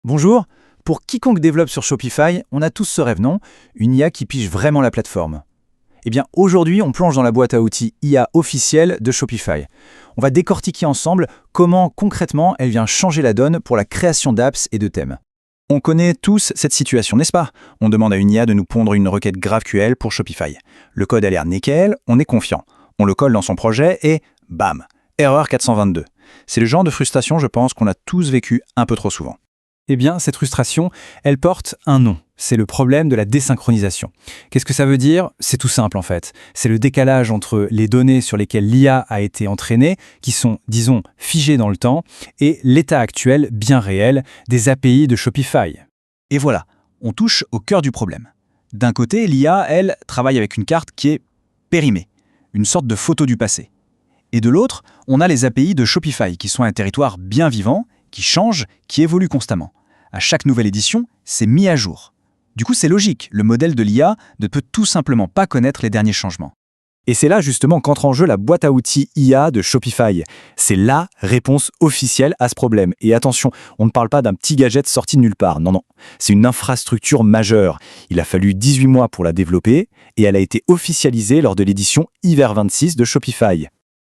Bonjour, pour quiconque développe sur Shopify, on a tous ce rêve, non? Une IA qui pige vraiment la plateforme. Eh bien, aujourd'hui, on plonge dans la boîte à outils IA officielle de Shopify. On va décortiquer ensemble comment, concrètement, elle vient changer la donne pour la création d'apps et de thèmes. On connaît tous cette situation, n'est-ce pas? On demande à une IA de nous pondre une requête GraphQL pour Shopify. Le code a l'air nickel, on est confiant. On le colle dans son projet et bam, erreur 422. C'est le genre de frustration, je pense, qu'on a tous vécu un peu trop souvent. Eh bien, cette frustration, elle porte un nom. C'est le problème de la désynchronisation. Qu'est-ce que ça veut dire? C'est tout simple en fait. C'est le décalage entre les données sur lesquelles l'IA a été entraînée, qui sont, disons, figées dans le temps, et l'état actuel, bien réel, des API de Shopify. Et voilà, on touche au cœur du problème. D'un côté, l'IA, elle, travaille avec une carte qui est périmée, une sorte de photo du passé. Et de l'autre, on a les API de Shopify, qui sont un territoire bien vivant, qui change, qui évolue constamment. À chaque nouvelle édition, c'est mis à jour. Du coup, c'est logique, le modèle de l'IA ne peut tout simplement pas connaître les derniers changements. Et c'est là justement qu'entre en jeu la boîte à outils IA de Shopify. C'est la réponse officielle à ce problème. Et attention, on ne parle pas d'un petit gadget sorti de nulle part. Non, non. C'est une infrastructure majeure. Il a fallu 18 mois pour la développer et elle a été officialisée lors de l'édition Hiver 26 de Shopify.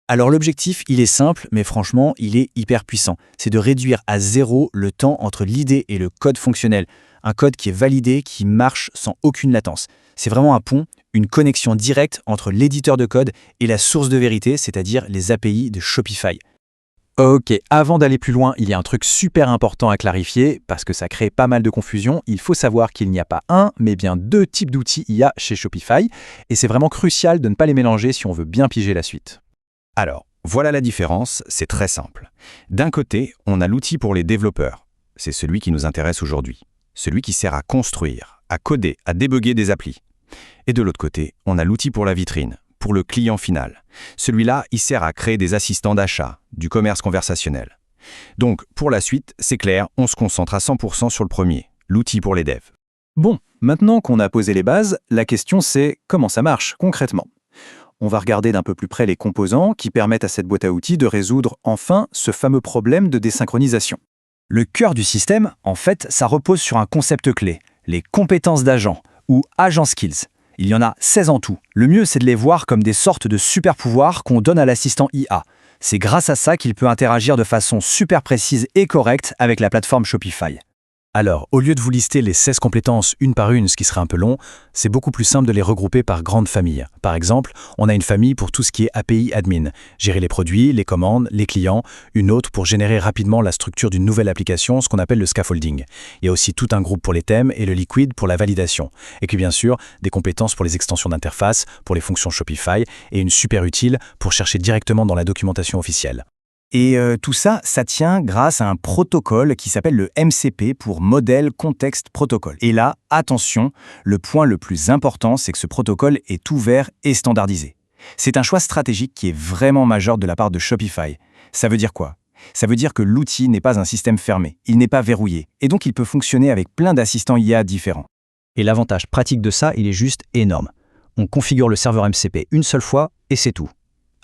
Alors l'objectif, il est simple, mais franchement, il est hyper puissant. C'est de réduire à zéro le temps entre l'idée et le code fonctionnel. Un code qui est validé, qui marche sans aucune latence. C'est vraiment un pont, une connexion directe entre l'éditeur de code et la source de vérité, c'est-à-dire les API de Shopify. Ok, avant d'aller plus loin, il y a un truc super important à clarifier, parce que ça crée pas mal de confusion. Il faut savoir qu'il n'y a pas un, mais bien deux types d'outils IA chez Shopify, et c'est vraiment crucial de ne pas les mélanger si on veut bien piger la suite. Alors, voilà la différence, c'est très simple. D'un côté, on a l'outil pour les développeurs. C'est celui qui nous intéresse aujourd'hui. Celui qui sert à construire, à coder, à débugger des applis. Et de l'autre côté, on a l'outil pour la vitrine, pour le client final. Celui-là, il sert à créer des assistants d'achat, du commerce conversationnel. Donc, pour la suite, c'est clair, on se concentre à 100% sur le premier, l'outil pour les devs. Bon, maintenant qu'on a posé les bases, la question c'est comment ça marche concrètement? On va regarder d'un peu plus près les composants qui permettent à cette boîte à outils de résoudre enfin ce fameux problème de désynchronisation. Le cœur du système, en fait, ça repose sur un concept clé, les compétences d'agent, ou agent skills. Il y en a 16 en tout. Le mieux, c'est de les voir comme des sortes de super-pouvoirs qu'on donne à l'assistant IA. C'est grâce à ça qu'il peut interagir de façon super précise et correcte avec la plateforme Shopify. Alors, au lieu de vous lister les 16 compétences une par une, ce qui serait un peu long, c'est beaucoup plus simple de les regrouper par grandes familles. Par exemple, on a une famille pour tout ce qui est API admin, gérer les produits, les commandes, les clients, une autre pour générer rapidement la structure d'une nouvelle application, ce qu'on appelle le scaffolding. Il y a aussi tout un groupe pour les thèmes et le liquid pour la validation. Et puis bien sûr, des compétences pour les extensions d'interface, pour les fonctions Shopify, et une super utile pour chercher directement dans la documentation officielle. Et tout ça, ça tient grâce à un protocole qui s'appelle le MCP pour Model Context Protocol. Et là, attention, le point le plus important, c'est que ce protocole est ouvert et standardisé. C'est un choix stratégique qui est vraiment majeur de la part de Shopify. Ça veut dire quoi? Ça veut dire que l'outil n'est pas un système fermé, il n'est pas verrouillé, et donc il peut fonctionner avec plein d'assistants IA différents. Et l'avantage pratique de ça, il est juste énorme. On configure le serveur MCP une seule fois et c'est tout.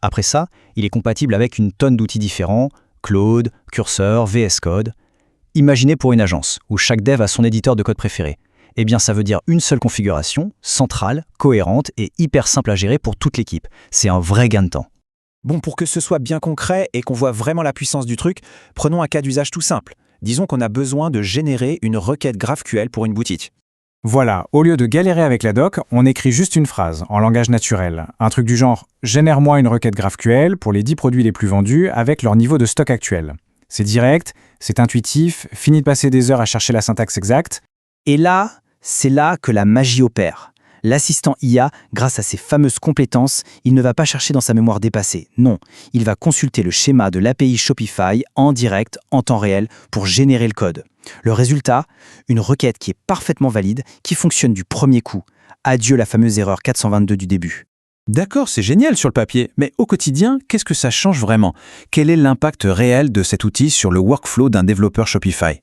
Après ça, il est compatible avec une tonne d'outils différents, Claude, Cursor, VS Code. Imaginez pour une agence, où chaque dev a son éditeur de code préféré. Eh bien, ça veut dire une seule configuration, centrale, cohérente et hyper simple à gérer pour toute l'équipe. C'est un vrai gain de temps. Bon, pour que ce soit bien concret et qu'on voit vraiment la puissance du truc, prenons un cas d'usage tout simple. Disons qu'on a besoin de générer une requête GraphQL pour une boutique. Voilà, au lieu de galérer avec la doc, on écrit juste une phrase, en langage naturel. Un truc du genre « Génère-moi une requête GraphQL pour les 10 produits les plus vendus avec leur niveau de stock actuel ». C'est direct, c'est intuitif, fini de passer des heures à chercher la syntaxe exacte. Et là, c'est là que la magie opère. L'assistant IA, grâce à ses fameuses compétences, il ne va pas chercher dans sa mémoire dépassée. Non, il va consulter le schéma de l'API Shopify en direct, en temps réel, pour générer le code. Le résultat, une requête qui est parfaitement valide, qui fonctionne du premier coup. Adieu la fameuse erreur 422 du début. D'accord, c'est génial sur le papier, mais au quotidien, qu'est-ce que ça change vraiment? Quel est l'impact réel de cet outil sur le workflow d'un développeur Shopify?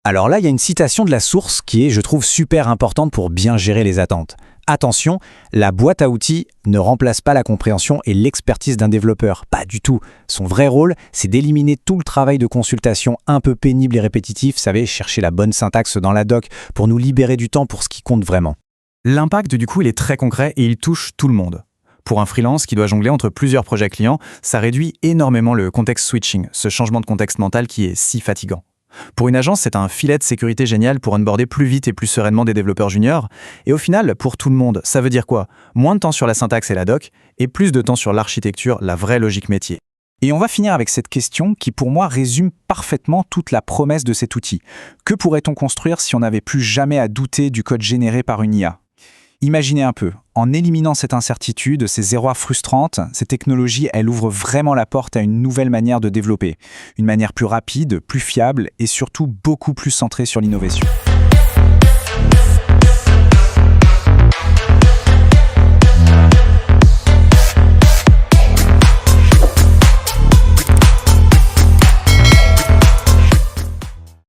Alors là, il y a une citation de la source qui est, je trouve, super importante pour bien gérer les attentes. Attention, la boîte à outils ne remplace pas la compréhension et l'expertise d'un développeur. Pas du tout. Son vrai rôle, c'est d'éliminer tout le travail de consultation un peu pénible et répétitif, vous savez, chercher la bonne syntaxe dans la doc pour nous libérer du temps pour ce qui compte vraiment. L'impact, du coup, il est très concret et il touche tout le monde. Pour un freelance qui doit jongler entre plusieurs projets clients, ça réduit énormément le context switching, ce changement de contexte mental qui est si fatigant. Pour une agence, c'est un filet de sécurité génial pour onboarder plus vite et plus sereinement des développeurs juniors. Et au final, pour tout le monde, ça veut dire quoi? Moins de temps sur la syntaxe et la doc, et plus de temps sur l'architecture, la vraie logique métier. Et on va finir avec cette question qui, pour moi, résume parfaitement toute la promesse de cet outil. Que pourrait-on construire si on n'avait plus jamais à douter du code généré par une IA? Imaginez un peu, en éliminant cette incertitude, ces erreurs frustrantes, cette technologie, elle ouvre vraiment la porte à une nouvelle manière de développer. Une manière plus rapide, plus fiable et surtout beaucoup plus centrée sur l'innovation.